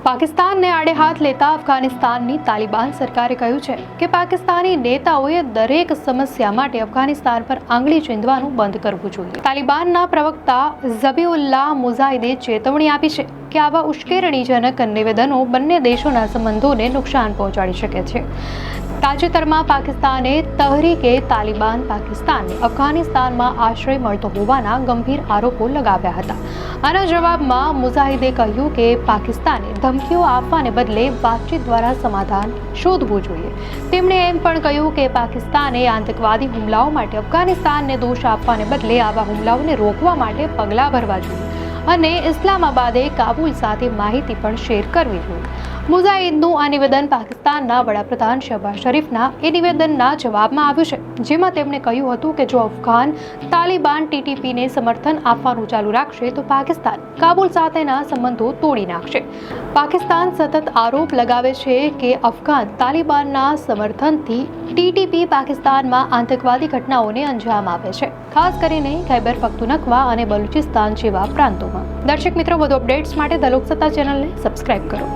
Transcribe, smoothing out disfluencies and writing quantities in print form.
પાકિસ્તાનને આડે હાથ લેતા અફઘાનિસ્તાનની તાલિબાન સરકારે કહ્યું છે કે પાકિસ્તાની નેતાઓએ દરેક સમસ્યા માટે અફઘાનિસ્તાન પર આંગળી ચીંધવાનું બંધ કરવું જોઈએ. તાલિબાનના પ્રવક્તા ઝબીઉલ્લાહ મુજાહિદે ચેતવણી આપી છે કે આવા ઉશ્કેરણીજનક નિવેદનો બંને દેશોના સંબંધોને નુકસાન પહોંચાડી શકે છે. તાજેતરમાં પાકિસ્તાને તહરીકે તાલિબાન પાકિસ્તાનને અફઘાનિસ્તાનમાં આશ્રય મળતો હોવાના ગંભીર આરોપો લગાવ્યા હતા. આના જવાબમાં મુજાહિદે કહ્યું કે પાકિસ્તાને ધમકીઓ આપવાને બદલે વાતચીત દ્વારા સમાધાન શોધવું જોઈએ. તેમણે એમ પણ કહ્યું કે પાકિસ્તાને આતંકવાદી હુમલાઓ માટે અફઘાનિસ્તાનને દોષ આપવાને બદલે આવા હુમલાઓને રોકવા માટે પગલાં ભરવા જોઈએ અને ઇસ્લામાબાદે કાબુલ સાથે માહિતી પણ શેર કરવી જોઈએ. મુજાહિદનું આ નિવેદન પાકિસ્તાનના વડાપ્રધાન શહબાઝ શરીફના એ નિવેદનના જવાબમાં આવ્યું છે, જેમાં તેમણે કહ્યું હતું કે જો અફઘાન તાલિબાન ટીટીપીને સમર્થન આપવાનું ચાલુ રાખશે તો પાકિસ્તાન કાબુલ સાથેના સંબંધો તોડી નાખશે. પાકિસ્તાન સતત આરોપ લગાવે છે કે અફઘાન તાલિબાનના સમર્થનથી ટીટીપી પાકિસ્તાનમાં આતંકવાદી ઘટનાઓને અંજામ આપે છે, ખાસ કરીને ખૈબર પખ્તુનખ્વા અને બલુચિસ્તાન જેવા પ્રાંતોમાં. દર્શક મિત્રો, વધુ અપડેટ્સ માટે ધ લોકસત્તા ચેનલને સબસ્ક્રાઇબ કરો.